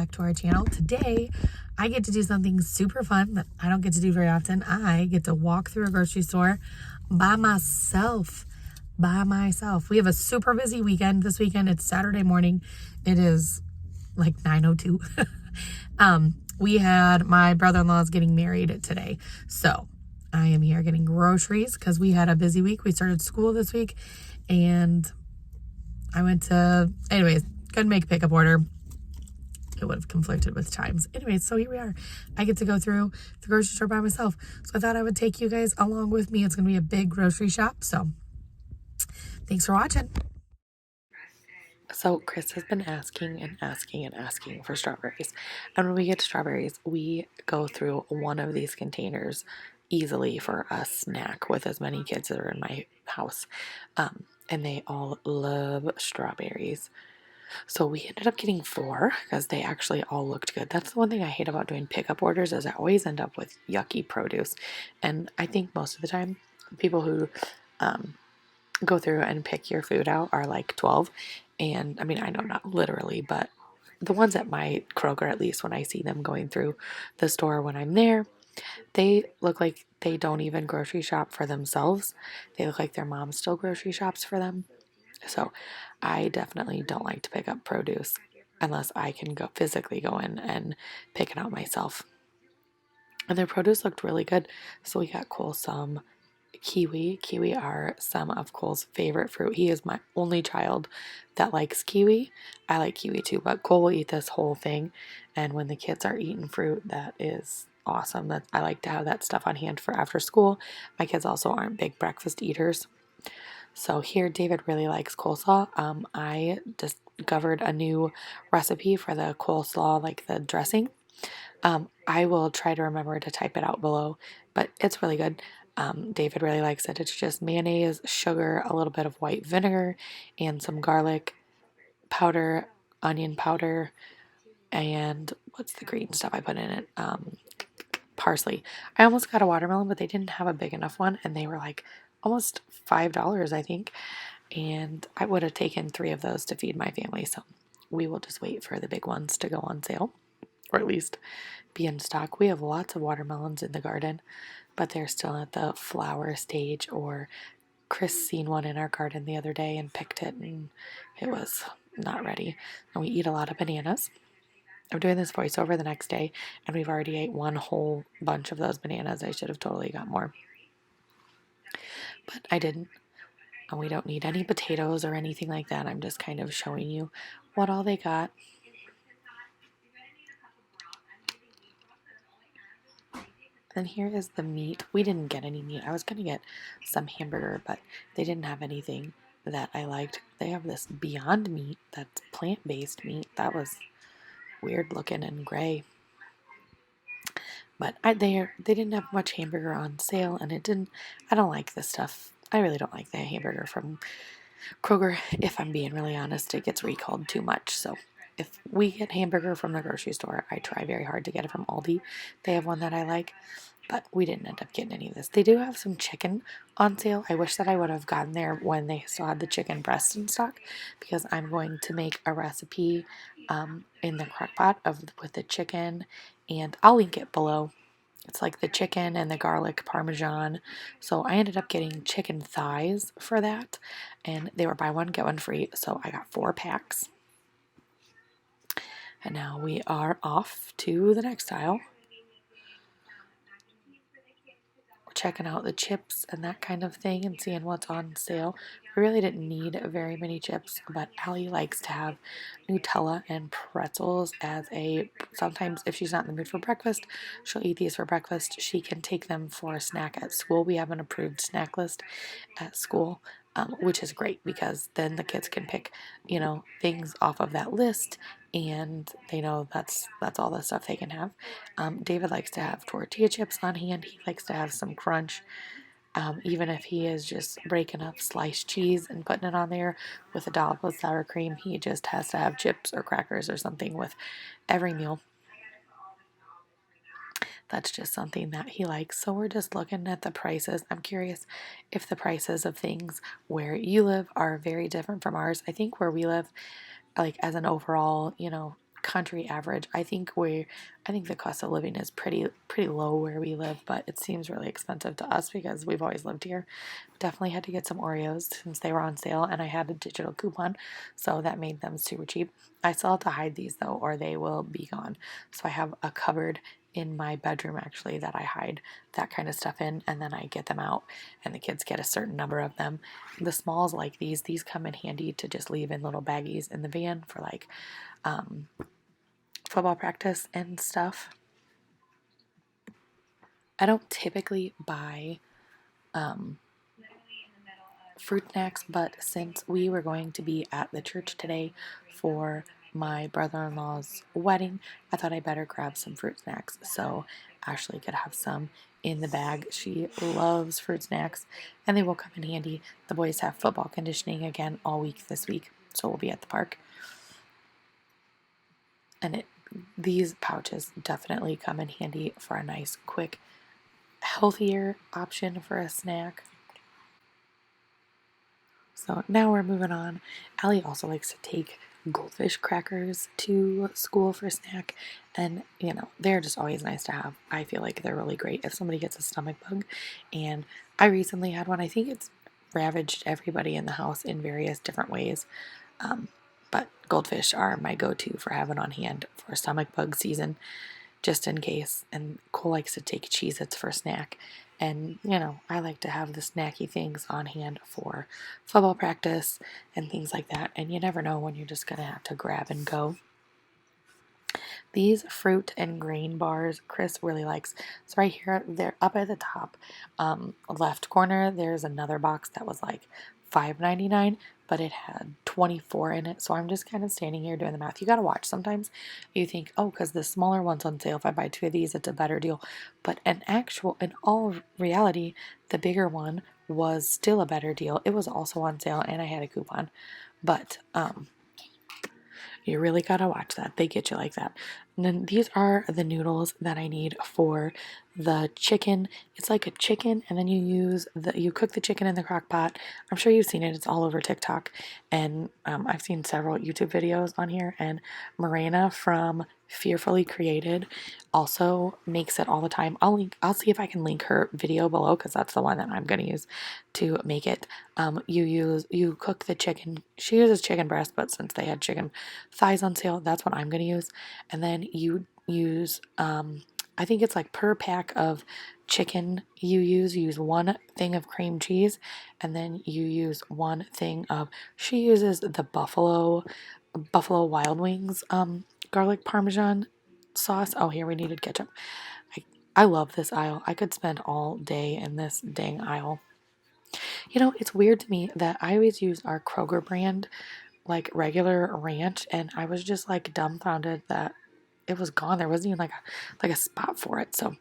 back to our channel. Today, I get to do something super fun that I don't get to do very often. I get to walk through a grocery store by myself. We have a super busy weekend this weekend. It's Saturday morning. It is like 9:02. We had my brother-in-law's getting married today. So I am here getting groceries because we had a busy week. We started school this week and I went to, anyways, couldn't make a pickup order. It would have conflicted with times. Anyways, so here we are. I get to go through the grocery store by myself. So I thought I would take you guys along with me. It's going to be a big grocery shop. So thanks for watching. So Chris has been asking for strawberries. And when we get strawberries, we go through one of these containers easily for a snack with as many kids that are in my house. And they all love strawberries. So we ended up getting 4 because they actually all looked good. That's the one thing I hate about doing pickup orders is I always end up with yucky produce. And I think most of the time people who go through and pick your food out are like 12. And I mean, I know not literally, but the ones at my Kroger, at least when I see them going through the store when I'm there, they look like they don't even grocery shop for themselves. They look like their mom still grocery shops for them. So I definitely don't like to pick up produce unless I can go physically go in and pick it out myself. And their produce looked really good. So we got Cole some kiwi. Kiwi are some of Cole's favorite fruit. He is my only child that likes kiwi. I like kiwi too, but Cole will eat this whole thing. And when the kids are eating fruit, that is awesome. I like to have that stuff on hand for after school. My kids also aren't big breakfast eaters. So here, David really likes coleslaw. I discovered a new recipe for the coleslaw, like the dressing. I will try to remember to type it out below, but it's really good. David really likes it. It's just mayonnaise, sugar, a little bit of white vinegar, and some garlic powder, onion powder, and what's the green stuff I put in it? Parsley. I almost got a watermelon, but they didn't have a big enough one, and they were like almost $5, I think. And I would have taken 3 of those to feed my family. So we will just wait for the big ones to go on sale, or at least be in stock. We have lots of watermelons in the garden, but they're still at the flower stage. Or Chris seen one in our garden the other day and picked it, and it was not ready. And we eat a lot of bananas. I'm doing this voiceover the next day, and we've already ate one whole bunch of those bananas. I should have totally got more, but I didn't. And we don't need any potatoes or anything like that. I'm just kind of showing you what all they got. And here is the meat. We didn't get any meat. I was going to get some hamburger, but they didn't have anything that I liked. They have this Beyond Meat that's plant-based meat. That was weird looking and gray. But they didn't have much hamburger on sale, and I don't like this stuff. I really don't like the hamburger from Kroger. If I'm being really honest, it gets recalled too much. So if we get hamburger from the grocery store, I try very hard to get it from Aldi. They have one that I like, but we didn't end up getting any of this. They do have some chicken on sale. I wish that I would have gotten there when they still had the chicken breast in stock, because I'm going to make a recipe in the crock pot with the chicken, and I'll link it below. It's like the chicken and the garlic Parmesan. So I ended up getting chicken thighs for that, and they were buy one, get one free. So I got 4 packs. And now we are off to the next aisle. We're checking out the chips and that kind of thing and seeing what's on sale. We really didn't need very many chips, but Allie likes to have Nutella and pretzels sometimes if she's not in the mood for breakfast, she'll eat these for breakfast. She can take them for a snack at school. We have an approved snack list at school, which is great because then the kids can pick, things off of that list, and they know that's all the stuff they can have. David likes to have tortilla chips on hand. He likes to have some crunch. Even if he is just breaking up sliced cheese and putting it on there with a dollop of sour cream, he just has to have chips or crackers or something with every meal. That's just something that he likes. So we're just looking at the prices. I'm curious if the prices of things where you live are very different from ours. I think where we live, like as an overall, country average. I think the cost of living is pretty low where we live, but it seems really expensive to us because we've always lived here. Definitely had to get some Oreos since they were on sale, and I had a digital coupon, so that made them super cheap. I still have to hide these though, or they will be gone. So I have a cupboard in my bedroom actually that I hide that kind of stuff in, and then I get them out, and the kids get a certain number of them. The smalls like these come in handy to just leave in little baggies in the van for like football practice and stuff. I don't typically buy fruit snacks, but since we were going to be at the church today for my brother-in-law's wedding, I thought I better grab some fruit snacks so Ashley could have some in the bag. She loves fruit snacks, and they will come in handy. The boys have football conditioning again all week this week, so we'll be at the park. And these pouches definitely come in handy for a nice, quick, healthier option for a snack. So now we're moving on. Allie also likes to take goldfish crackers to school for snack, and they're just always nice to have. I feel like they're really great if somebody gets a stomach bug, and I recently had one. I think it's ravaged everybody in the house in various different ways. But goldfish are my go-to for having on hand for stomach bug season, just in case. And Cole likes to take Cheez-Its for snack. And, I like to have the snacky things on hand for football practice and things like that. And you never know when you're just going to have to grab and go. These fruit and grain bars, Chris really likes. So right here, they're up at the top left corner. There's another box that was like $5.99, but it had 24 in it. So I'm just kind of standing here doing the math. You got to watch. Sometimes you think, oh, because the smaller one's on sale. If I buy 2 of these, it's a better deal. But in all reality, the bigger one was still a better deal. It was also on sale, and I had a coupon. But you really gotta watch that. They get you like that. And then these are the noodles that I need for the chicken. It's like a chicken, and then you cook the chicken in the crock pot. I'm sure you've seen it. It's all over TikTok, and I've seen several YouTube videos on here. And Morena from Fearfully Created also makes it all the time. I'll see if I can link her video below because that's the one that I'm gonna use to make it. You cook the chicken. She uses chicken breast, but since they had chicken thighs on sale, that's what I'm gonna use. And then you use I think it's like per pack of chicken you use 1 thing of cream cheese, and then you use 1 thing of, she uses the Buffalo Wild Wings garlic Parmesan sauce. Oh, here we needed ketchup. I love this aisle. I could spend all day in this dang aisle. It's weird to me that I always use our Kroger brand, like regular ranch, and I was just like dumbfounded that it was gone. There wasn't even like a spot for it. So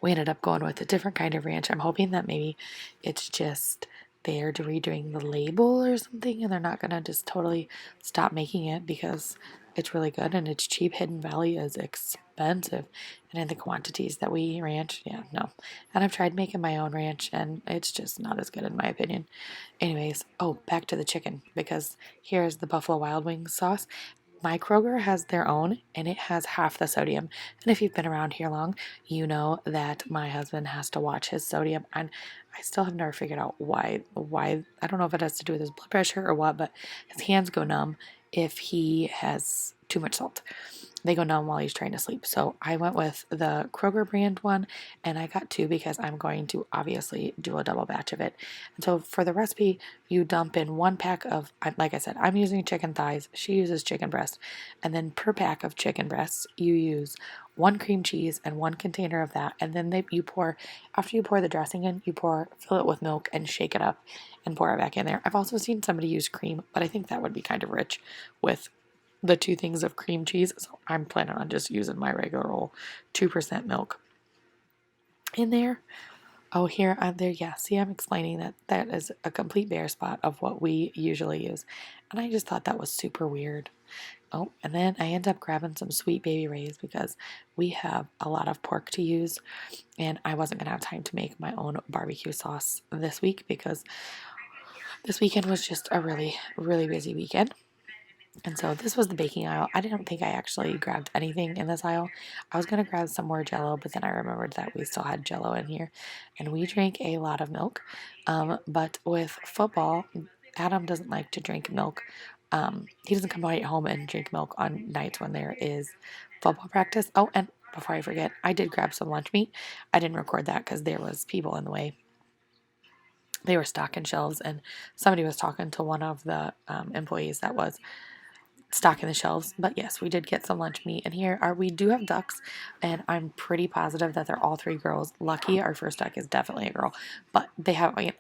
we ended up going with a different kind of ranch. I'm hoping that maybe it's just they're redoing the label or something, and they're not gonna just totally stop making it because it's really good and it's cheap. Hidden Valley is expensive, and in the quantities that we eat ranch, yeah, no. And I've tried making my own ranch, and it's just not as good in my opinion. Anyways, back to the chicken, because here's the Buffalo Wild Wings sauce. My Kroger has their own, and it has half the sodium. And if you've been around here long, you know that my husband has to watch his sodium, and I still have never figured out why. I don't know if it has to do with his blood pressure or what, but his hands go numb if he has too much salt. They go numb while he's trying to sleep. So I went with the Kroger brand one, and I got 2 because I'm going to obviously do a double batch of it. And so for the recipe, you dump in 1 pack of, like I said, I'm using chicken thighs. She uses chicken breast. And then per pack of chicken breasts, you use 1 cream cheese and 1 container of that. And then after you pour the dressing in, fill it with milk and shake it up and pour it back in there. I've also seen somebody use cream, but I think that would be kind of rich with the 2 things of cream cheese. So I'm planning on just using my regular old 2% milk in there. Oh, here, there, yeah. See, I'm explaining that is a complete bare spot of what we usually use. And I just thought that was super weird. Oh, and then I end up grabbing some Sweet Baby Ray's because we have a lot of pork to use. And I wasn't going to have time to make my own barbecue sauce this week because this weekend was just a really, really busy weekend. And so this was the baking aisle. I didn't think I actually grabbed anything in this aisle. I was going to grab some more Jello, but then I remembered that we still had Jello in here. And we drank a lot of milk. But with football, Adam doesn't like to drink milk. He doesn't come right home and drink milk on nights when there is football practice. Oh, and before I forget, I did grab some lunch meat. I didn't record that because there was people in the way. They were stocking shelves, and somebody was talking to one of the employees that was stocking the shelves. But yes, we did get some lunch meat. And here we do have ducks, and I'm pretty positive that they're all 3 girls. Lucky, our first duck is definitely a girl, but they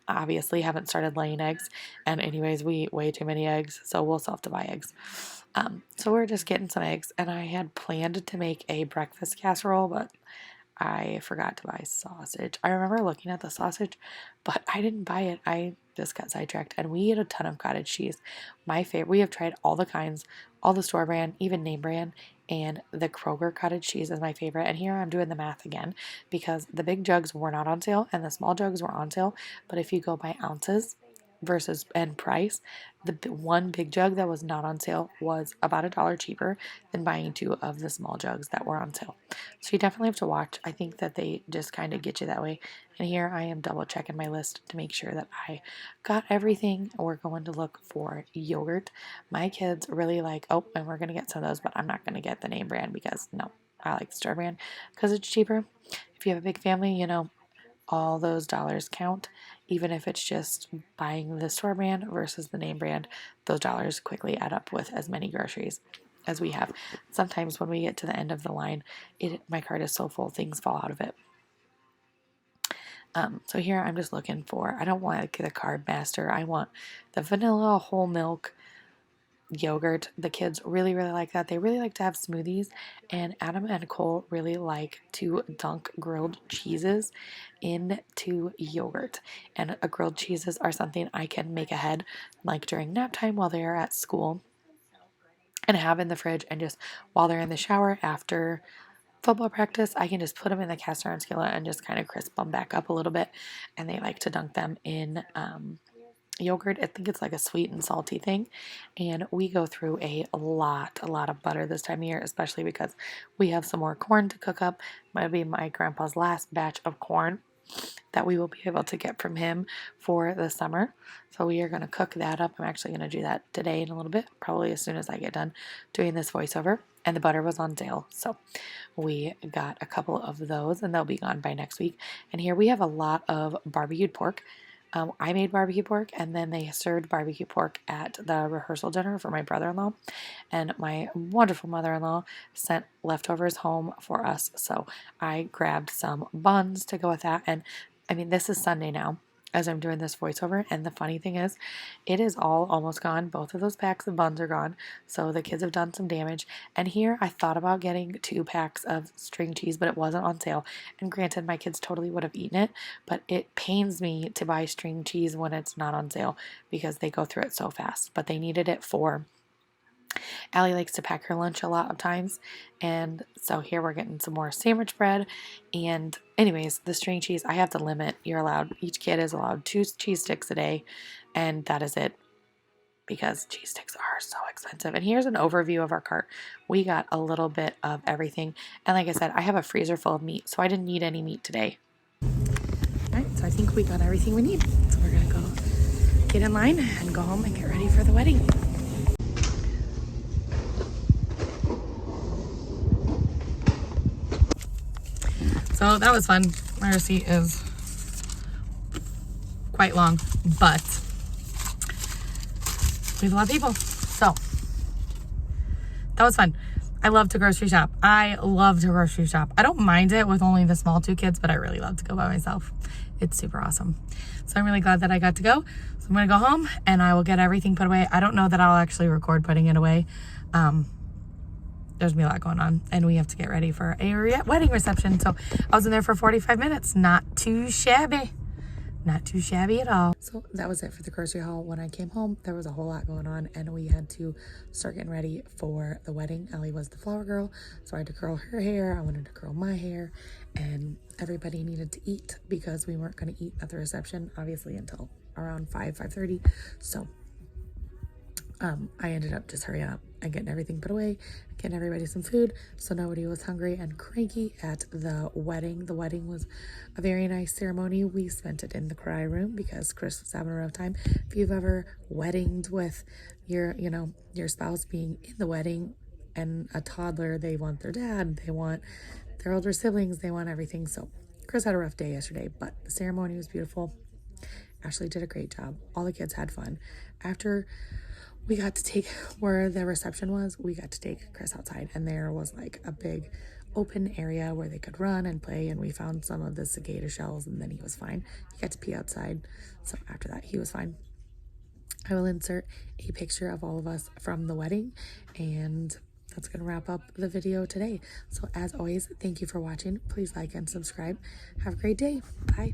obviously haven't started laying eggs. And anyways, we eat way too many eggs, so we'll still have to buy eggs. So we're just getting some eggs, and I had planned to make a breakfast casserole, but I forgot to buy sausage. I remember looking at the sausage, but I didn't buy it. I just got sidetracked. And we eat a ton of cottage cheese. My favorite. We have tried all the kinds, all the store brand, even name brand, and the Kroger cottage cheese is my favorite. And here I'm doing the math again because the big jugs were not on sale and the small jugs were on sale. But if you go by ounces versus and price, the one big jug that was not on sale was about $1 cheaper than buying 2 of the small jugs that were on sale. So you definitely have to watch. I think that they just kind of get you that way. And here I am double checking my list to make sure that I got everything. We're going to look for yogurt. My kids really like, oh, and we're going to get some of those, but I'm not going to get the name brand because no, I like the store brand because it's cheaper. If you have a big family, all those dollars count, even if it's just buying the store brand versus the name brand. Those dollars quickly add up with as many groceries as we have. Sometimes when we get to the end of the line, my cart is so full, things fall out of it. So here I'm just looking for, I don't want the Carb Master. I want the vanilla whole milk yogurt. The kids really, really like that. They really like to have smoothies, and Adam and Cole really like to dunk grilled cheeses into yogurt. And grilled cheeses are something I can make ahead, like during nap time while they're at school, and have in the fridge, and just while they're in the shower after football practice, I can just put them in the cast iron skillet and just kind of crisp them back up a little bit. And they like to dunk them in yogurt. I think it's like a sweet and salty thing. And we go through a lot of butter this time of year, especially because we have some more corn to cook up. Might be my grandpa's last batch of corn that we will be able to get from him for the summer. So we are going to cook that up. I'm actually going to do that today in a little bit, probably as soon as I get done doing this voiceover. And the butter was on sale, so we got a couple of those, and they'll be gone by next week. And here we have a lot of barbecued pork. I made barbecue pork, and then they served barbecue pork at the rehearsal dinner for my brother-in-law, and my wonderful mother-in-law sent leftovers home for us, so I grabbed some buns to go with that. And I mean, this is Sunday now as I'm doing this voiceover, and the funny thing is, it is all almost gone. Both of those packs of buns are gone, so the kids have done some damage. And here I thought about getting 2 packs of string cheese, but it wasn't on sale. And granted, my kids totally would have eaten it, but it pains me to buy string cheese when it's not on sale because they go through it so fast. But they needed it for Allie likes to pack her lunch a lot of times, and so here we're getting some more sandwich bread. And anyways, the string cheese, I have the limit. Each kid is allowed 2 cheese sticks a day, and that is it because cheese sticks are so expensive. And here's an overview of our cart. We got a little bit of everything, and like I said, I have a freezer full of meat, so I didn't need any meat today. All right, so I think we got everything we need, so we're gonna go get in line and go home and get ready for the wedding. So that was fun. My receipt is quite long, but we have a lot of people. So that was fun. I love to grocery shop. I don't mind it with only the small 2 kids, but I really love to go by myself. It's super awesome. So I'm really glad that I got to go. So I'm going to go home and I will get everything put away. I don't know that I'll actually record putting it away. There's gonna be a lot going on, and we have to get ready for a wedding reception. So I was in there for 45 minutes. Not too shabby at all. So that was it for the grocery haul. When I came home, there was a whole lot going on, and we had to start getting ready for the wedding. Ellie was the flower girl, so I had to curl her hair. I wanted to curl my hair, and everybody needed to eat because we weren't going to eat at the reception, obviously, until around 5:30. So I ended up just hurrying up and getting everything put away, getting everybody some food so nobody was hungry and cranky at the wedding. The wedding was a very nice ceremony. We spent it in the cry room because Chris was having a rough time. If you've ever weddinged with your spouse being in the wedding and a toddler, they want their dad, they want their older siblings, they want everything. So Chris had a rough day yesterday, but the ceremony was beautiful. Ashley did a great job. All the kids had fun. After we got to take where the reception was, we got to take Chris outside, and there was like a big open area where they could run and play, and we found some of the cicada shells, and then he was fine. He got to pee outside, so after that he was fine. I will insert a picture of all of us from the wedding, and that's going to wrap up the video today. So as always, thank you for watching. Please like and subscribe. Have a great day. Bye.